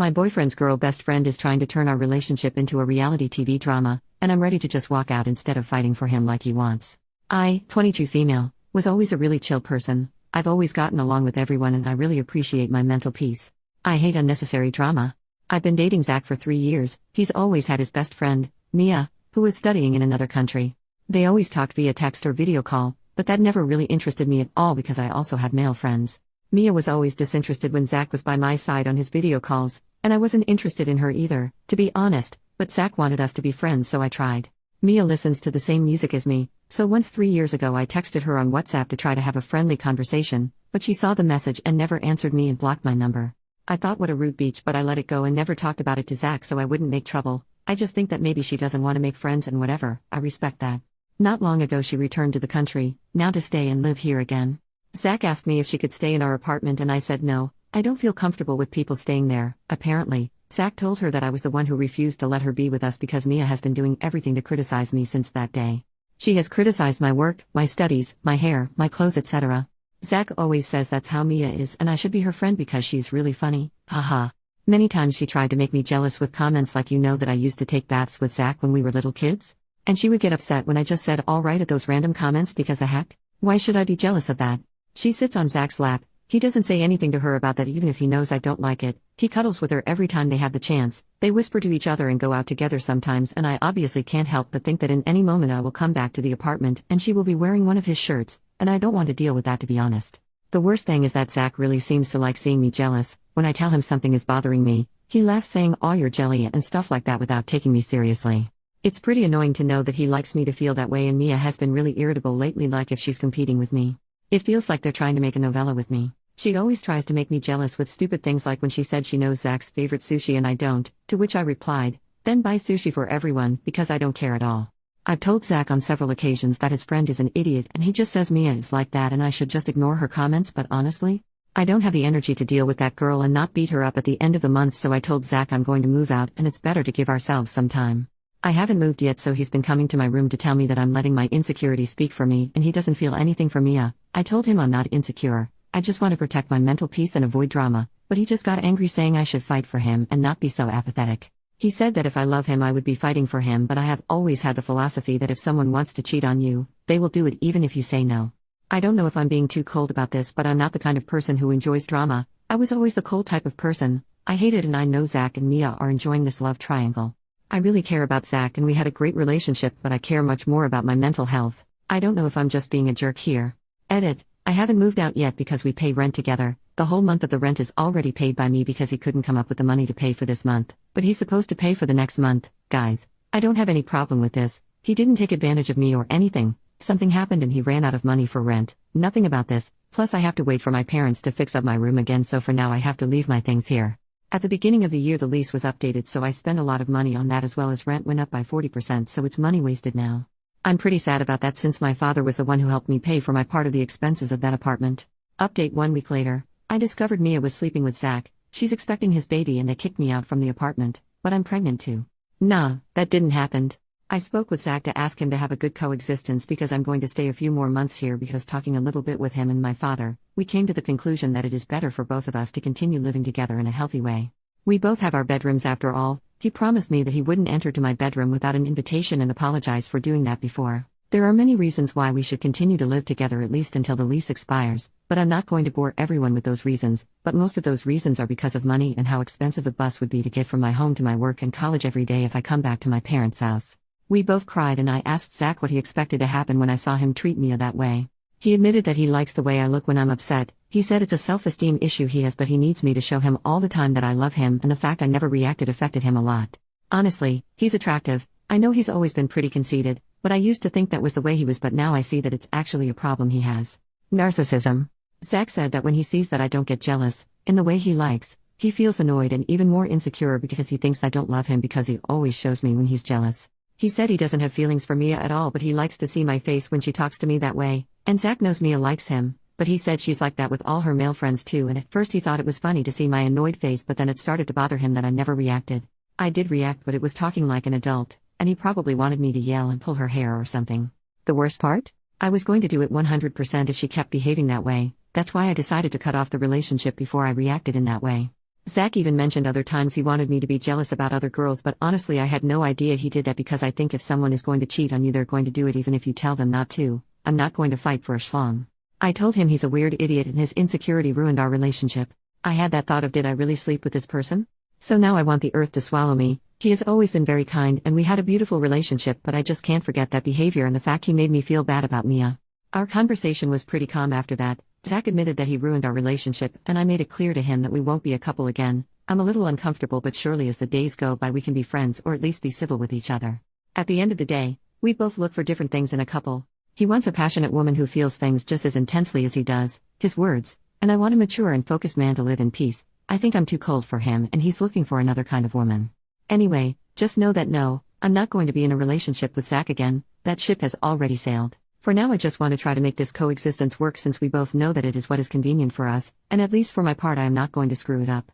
My boyfriend's girl best friend is trying to turn our relationship into a reality TV drama, and I'm ready to just walk out instead of fighting for him like he wants. I, 22 female, was always a really chill person. I've always gotten along with everyone and I really appreciate my mental peace. I hate unnecessary drama. I've been dating Zach for 3 years. He's always had his best friend, Mia, who was studying in another country. They always talked via text or video call, but that never really interested me at all because I also had male friends. Mia was always disinterested when Zach was by my side on his video calls, and I wasn't interested in her either, to be honest, but Zach wanted us to be friends so I tried. Mia listens to the same music as me, so once 3 years ago I texted her on WhatsApp to try to have a friendly conversation, but she saw the message and never answered me and blocked my number. I thought what a rude beach, but I let it go and never talked about it to Zach so I wouldn't make trouble. I just think that maybe she doesn't want to make friends and whatever, I respect that. Not long ago she returned to the country, now to stay and live here again. Zach asked me if she could stay in our apartment and I said no, I don't feel comfortable with people staying there. Apparently, Zach told her that I was the one who refused to let her be with us because Mia has been doing everything to criticize me since that day. She has criticized my work, my studies, my hair, my clothes, etc. Zach always says that's how Mia is and I should be her friend because she's really funny, haha. Many times she tried to make me jealous with comments like, you know that I used to take baths with Zach when we were little kids? And she would get upset when I just said alright at those random comments because the heck? Why should I be jealous of that? She sits on Zach's lap. He doesn't say anything to her about that even if he knows I don't like it. He cuddles with her every time they have the chance. They whisper to each other and go out together sometimes and I obviously can't help but think that in any moment I will come back to the apartment and she will be wearing one of his shirts, and I don't want to deal with that to be honest. The worst thing is that Zach really seems to like seeing me jealous. When I tell him something is bothering me, he laughs saying "aw you're jelly" and stuff like that without taking me seriously. It's pretty annoying to know that he likes me to feel that way and Mia has been really irritable lately like if she's competing with me. It feels like they're trying to make a novella with me. She always tries to make me jealous with stupid things like when she said she knows Zach's favorite sushi and I don't, to which I replied, then buy sushi for everyone because I don't care at all. I've told Zach on several occasions that his friend is an idiot and he just says Mia is like that and I should just ignore her comments, but honestly, I don't have the energy to deal with that girl and not beat her up at the end of the month, so I told Zach I'm going to move out and it's better to give ourselves some time. I haven't moved yet, so he's been coming to my room to tell me that I'm letting my insecurity speak for me and he doesn't feel anything for Mia. I told him I'm not insecure, I just want to protect my mental peace and avoid drama, but he just got angry saying I should fight for him and not be so apathetic. He said that if I love him I would be fighting for him, but I have always had the philosophy that if someone wants to cheat on you, they will do it even if you say no. I don't know if I'm being too cold about this, but I'm not the kind of person who enjoys drama. I was always the cold type of person. I hate it and I know Zach and Mia are enjoying this love triangle. I really care about Zach and we had a great relationship, but I care much more about my mental health. I don't know if I'm just being a jerk here. Edit. I haven't moved out yet because we pay rent together. The whole month of the rent is already paid by me because he couldn't come up with the money to pay for this month, but he's supposed to pay for the next month. Guys, I don't have any problem with this. He didn't take advantage of me or anything. Something happened and he ran out of money for rent. Nothing about this. Plus I have to wait for my parents to fix up my room again, so for now I have to leave my things here. At the beginning of the year the lease was updated, so I spent a lot of money on that as well as rent went up by 40%, so it's money wasted now. I'm pretty sad about that since my father was the one who helped me pay for my part of the expenses of that apartment. Update 1 week later. I discovered Mia was sleeping with Zach. She's expecting his baby and they kicked me out from the apartment, but I'm pregnant too. Nah, that didn't happen. I spoke with Zach to ask him to have a good coexistence because I'm going to stay a few more months here, because talking a little bit with him and my father, we came to the conclusion that it is better for both of us to continue living together in a healthy way. We both have our bedrooms after all. He promised me that he wouldn't enter to my bedroom without an invitation and apologized for doing that before. There are many reasons why we should continue to live together at least until the lease expires, but I'm not going to bore everyone with those reasons, but most of those reasons are because of money and how expensive the bus would be to get from my home to my work and college every day if I come back to my parents' house. We both cried and I asked Zach what he expected to happen when I saw him treat Mia that way. He admitted that he likes the way I look when I'm upset. He said it's a self-esteem issue he has, but he needs me to show him all the time that I love him, and the fact I never reacted affected him a lot. Honestly, he's attractive. I know he's always been pretty conceited, but I used to think that was the way he was, but now I see that it's actually a problem he has. Narcissism. Zach said that when he sees that I don't get jealous, in the way he likes, he feels annoyed and even more insecure because he thinks I don't love him because he always shows me when he's jealous. He said he doesn't have feelings for Mia at all, but he likes to see my face when she talks to me that way, and Zach knows Mia likes him, but he said she's like that with all her male friends too, and at first he thought it was funny to see my annoyed face, but then it started to bother him that I never reacted. I did react, but it was talking like an adult, and he probably wanted me to yell and pull her hair or something. The worst part? I was going to do it 100% if she kept behaving that way. That's why I decided to cut off the relationship before I reacted in that way. Zach even mentioned other times he wanted me to be jealous about other girls, but honestly, I had no idea he did that because I think if someone is going to cheat on you, they're going to do it even if you tell them not to. I'm not going to fight for a schlong. I told him he's a weird idiot and his insecurity ruined our relationship. I had that thought of, did I really sleep with this person? So now I want the earth to swallow me. He has always been very kind and we had a beautiful relationship, but I just can't forget that behavior and the fact he made me feel bad about Mia. Our conversation was pretty calm after that. Zach admitted that he ruined our relationship, and I made it clear to him that we won't be a couple again. I'm a little uncomfortable, but surely as the days go by we can be friends or at least be civil with each other. At the end of the day, we both look for different things in a couple. He wants a passionate woman who feels things just as intensely as he does, his words, and I want a mature and focused man to live in peace. I think I'm too cold for him and he's looking for another kind of woman. Anyway, just know that no, I'm not going to be in a relationship with Zach again. That ship has already sailed. For now I just want to try to make this coexistence work since we both know that it is what is convenient for us, and at least for my part I am not going to screw it up.